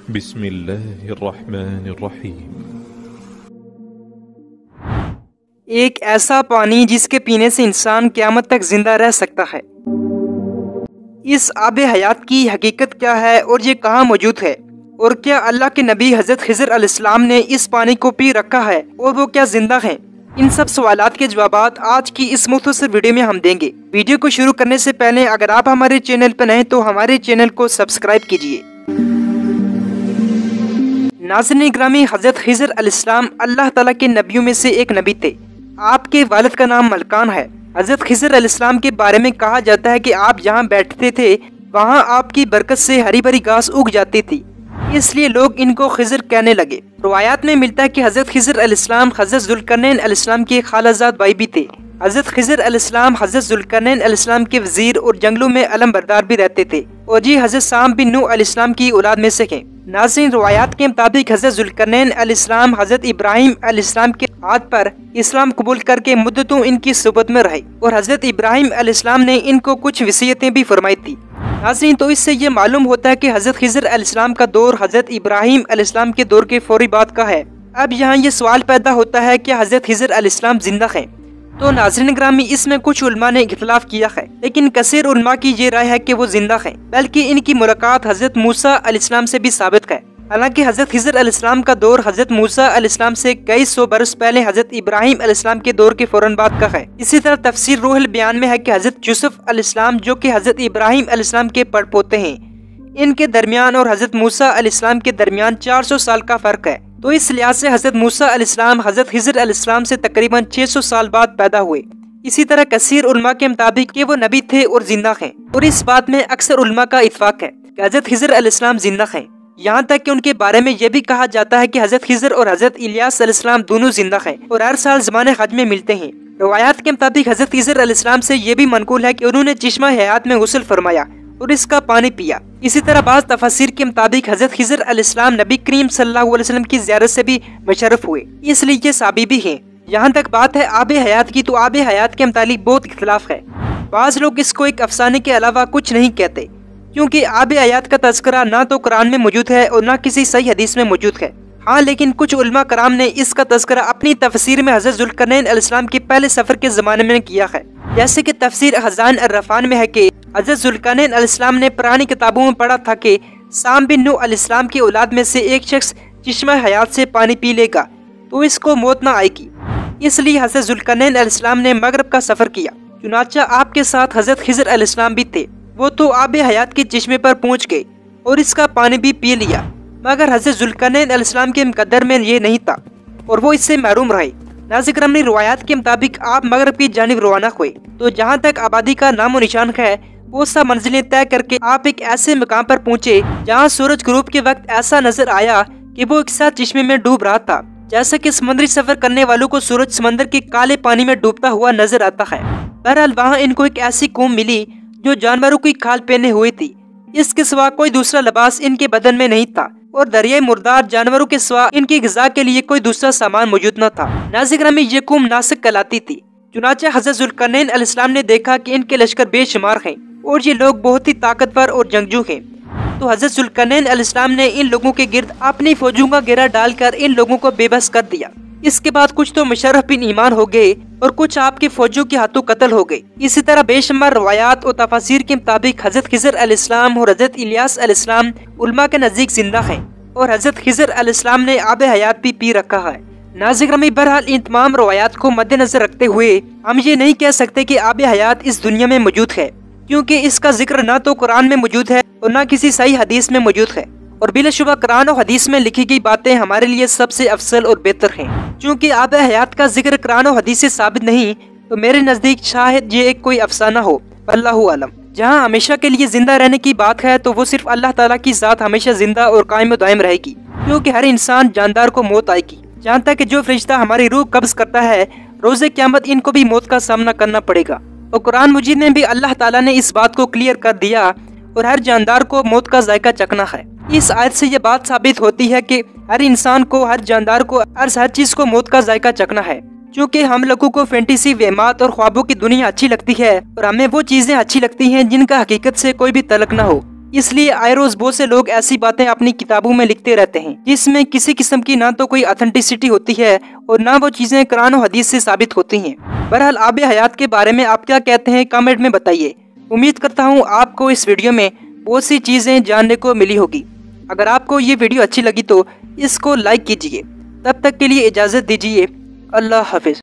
بسم اللہ الرحمن الرحیم۔ ایک ایسا پانی جس کے پینے سے انسان قیامت تک زندہ رہ سکتا ہے۔ اس آب حیات کی حقیقت کیا ہے اور یہ کہاں موجود ہے، اور کیا اللہ کے نبی حضرت خضر علیہ السلام نے اس پانی کو پی رکھا ہے اور وہ کیا زندہ ہیں؟ ان سب سوالات کے جوابات آج کی اس مختصر ویڈیو میں ہم دیں گے۔ ویڈیو کو شروع کرنے سے پہلے اگر آپ ہمارے چینل پر نئے تو ہمارے چینل کو سبسکرائب کیجیے۔ ناظرین گرامی، حضرت خضر علیہ السلام اللہ تعالیٰ کے نبیوں میں سے ایک نبی تھے۔ آپ کے والد کا نام ملکان ہے۔ حضرت خضر علیہ السلام کے بارے میں کہا جاتا ہے کہ آپ جہاں بیٹھتے تھے وہاں آپ کی برکت سے ہری بھری گھاس اگ جاتی تھی، اس لیے لوگ ان کو خضر کہنے لگے۔ روایات میں ملتا ہے کہ حضرت خضر علیہ السلام حضرت ذوالقرنین علیہ السلام کے خالہ زاد بھائی بھی تھے۔ حضرت خضر علیہ السلام حضرت ذوالقرنین علیہ السلام کے وزیر اور جنگلوں میں علم بردار بھی رہتے تھے، اور یہ حضرت سام بن نوح علیہ السلام کی اولاد میں سے ہیں۔ ناظرین، روایات کے مطابق حضرت ذوالقرنین علیہ السلام حضرت ابراہیم علیہ السلام کے ہاتھ پر اسلام قبول کر کے مدتوں ان کی صحبت میں رہے، اور حضرت ابراہیم علیہ السلام نے ان کو کچھ وصیتیں بھی فرمائی تھی۔ ناظرین، تو اس سے یہ معلوم ہوتا ہے کہ حضرت خضر علیہ السلام کا دور حضرت ابراہیم علیہ السلام کے دور کے فوری بعد کا ہے۔ اب یہاں یہ سوال پیدا ہوتا ہے کہ حضرت خضر علیہ السلام زندہ ہیں؟ تو ناظرین گرامی، اس میں کچھ علماء نے اختلاف کیا ہے، لیکن کثیر علماء کی یہ رائے ہے کہ وہ زندہ ہیں، بلکہ ان کی ملاقات حضرت موسیٰ علیہ السلام سے بھی ثابت ہے۔ حالانکہ حضرت خضر علیہ السلام کا دور حضرت موسیٰ علیہ السلام سے کئی سو برس پہلے حضرت ابراہیم علیہ السلام کے دور کے فوراً بعد کا ہے۔ اسی طرح تفسیر روح البیان میں ہے کہ حضرت یوسف علیہ السلام جو کہ حضرت ابراہیم علیہ السلام کے پڑ پوتے ہیں، ان کے درمیان اور حضرت موسیٰ علیہ السلام کے درمیان 400 سال کا فرق ہے، تو اس لحاظ سے حضرت موسیٰ علیہ السلام حضرت خضر علیہ السلام سے تقریباً 600 سال بعد پیدا ہوئے۔ اسی طرح کثیر علماء کے مطابق کہ وہ نبی تھے اور زندہ ہیں، اور اس بات میں اکثر علماء کا اتفاق ہے کہ حضرت خضر علیہ السلام زندہ ہیں۔ یہاں تک کہ ان کے بارے میں یہ بھی کہا جاتا ہے کہ حضرت خضر اور حضرت الیاس علیہ السلام دونوں زندہ ہیں اور ہر سال زمان حج میں ملتے ہیں۔ روایات کے مطابق حضرت خضر علیہ السلام سے یہ بھی منقول ہے کہ انہوں نے چشمہ حیات میں غسل فرمایا اور اس کا پانی پیا۔ اسی طرح بعض تفاسیر کے مطابق حضرت خضر علیہ السلام نبی کریم صلی اللہ علیہ وسلم کی زیارت سے بھی مشرف ہوئے، اس لیے یہ صحابی بھی ہیں۔ یہاں تک بات ہے آب حیات کی، تو آب حیات کے متعلق بہت اختلاف ہے۔ بعض لوگ اس کو ایک افسانے کے علاوہ کچھ نہیں کہتے، کیونکہ آب حیات کا تذکرہ نہ تو قرآن میں موجود ہے اور نہ کسی صحیح حدیث میں موجود ہے۔ ہاں، لیکن کچھ علماء کرام نے اس کا تذکرہ اپنی تفسیر میں حضرت ذوالقرنین علیہ السلام کے پہلے سفر کے زمانے میں کیا ہے، جیسے کہ تفسیر خزائن الرحمن میں ہے کہ حضرت ذوالقرنین علیہ السلام نے پرانی کتابوں میں پڑھا تھا کہ سام بن نوح علیہ السلام کی اولاد میں سے ایک شخص چشمہ حیات سے پانی پی لے گا تو اس کو موت نہ آئے گی، اس لیے حضرت ذوالقرنین علیہ السلام نے مغرب کا سفر کیا۔ چنانچہ آپ کے ساتھ حضرت خضر علیہ السلام بھی تھے، وہ تو آب حیات کے چشمے پر پہنچ گئے اور اس کا پانی بھی پی لیا، مگر حضرت ذوالقرنین علیہ السلام کے مقدر میں یہ نہیں تھا اور وہ اس سے محروم رہے۔ ناظرین گرامی، روایات کے مطابق آپ مغرب کی جانب روانہ ہوئے تو جہاں تک آبادی کا نام و نشان ہے وہ سب منزلیں طے کر کے آپ ایک ایسے مقام پر پہنچے جہاں سورج غروب کے وقت ایسا نظر آیا کہ وہ ایک ساتھ چشمے میں ڈوب رہا تھا، جیسا کہ سمندری سفر کرنے والوں کو سورج سمندر کے کالے پانی میں ڈوبتا ہوا نظر آتا ہے۔ بہرحال وہاں ان کو ایک ایسی قوم ملی جو جانوروں کی کھال پہنے ہوئے تھی، اس کے سوا کوئی دوسرا لباس ان کے بدن میں نہیں تھا، اور دریائے مردار جانوروں کے سوا ان کی غذا کے لیے کوئی دوسرا سامان موجود نہ تھا۔ ناظرین گرامی، یہ قوم ناسک کہلاتی تھی۔ چنانچہ حضرت ذوالقرنین علیہ السلام نے دیکھا کہ ان کے لشکر بے شمار ہیں اور یہ لوگ بہت ہی طاقتور اور جنگجو ہیں، تو حضرت ذوالقرنین علیہ السلام نے ان لوگوں کے گرد اپنی فوجوں کا گھیرا ڈال کر ان لوگوں کو بے بس کر دیا۔ اس کے بعد کچھ تو مشرف بن ایمان ہو گئے اور کچھ آپ کے فوجوں کے ہاتھوں قتل ہو گئے۔ اسی طرح بے شمار روایات اور تفاسیر کے مطابق حضرت خضر علیہ السلام اور حضرت الیاس علیہ السلام علماء کے نزدیک زندہ ہیں، اور حضرت خضر علیہ السلام نے آب حیات بھی پی رکھا ہے۔ ناظرین گرامی، بہرحال ان تمام روایات کو مد نظر رکھتے ہوئے ہم یہ نہیں کہہ سکتے کہ آب حیات اس دنیا میں موجود ہے، کیونکہ اس کا ذکر نہ تو قرآن میں موجود ہے اور نہ کسی صحیح حدیث میں موجود ہے، اور بلا شبہ قرآن و حدیث میں لکھی گئی باتیں ہمارے لیے سب سے افضل اور بہتر ہیں۔ چونکہ آب حیات کا ذکر قرآن و حدیث سے ثابت نہیں، تو میرے نزدیک شاید یہ ایک کوئی افسانہ ہو، اللہ عالم۔ جہاں ہمیشہ کے لیے زندہ رہنے کی بات ہے تو وہ صرف اللہ تعالیٰ کی ذات ہمیشہ زندہ اور قائم و دائم رہے گی، کیونکہ ہر انسان جاندار کو موت آئے گی، جہاں تک کہ جو فرشتہ ہماری روح قبض کرتا ہے روز قیامت ان کو بھی موت کا سامنا کرنا پڑے گا، اور قرآن مجید میں بھی اللہ تعالیٰ نے اس بات کو کلیئر کر دیا اور ہر جاندار کو موت کا ذائقہ چکھنا ہے۔ اس آیت سے یہ بات ثابت ہوتی ہے کہ ہر انسان کو، ہر جاندار کو، ہر چیز کو موت کا ذائقہ چکھنا ہے، چونکہ ہم لوگوں کو فینٹیسی، وہمات اور خوابوں کی دنیا اچھی لگتی ہے اور ہمیں وہ چیزیں اچھی لگتی ہیں جن کا حقیقت سے کوئی بھی تعلق نہ ہو، اس لیے آئے روز بہت سے لوگ ایسی باتیں اپنی کتابوں میں لکھتے رہتے ہیں جس میں کسی قسم کی نہ تو کوئی اتھینٹسٹی ہوتی ہے اور نہ وہ چیزیں قرآن و حدیث سے ثابت ہوتی ہیں۔ بہرحال آب حیات کے بارے میں آپ کیا کہتے ہیں کامنٹ میں بتائیے۔ امید کرتا ہوں آپ کو اس ویڈیو میں بہت سی چیزیں جاننے کو ملی ہوگی۔ اگر آپ کو یہ ویڈیو اچھی لگی تو اس کو لائک کیجیے۔ تب تک کے لیے اجازت دیجیے، اللہ حافظ۔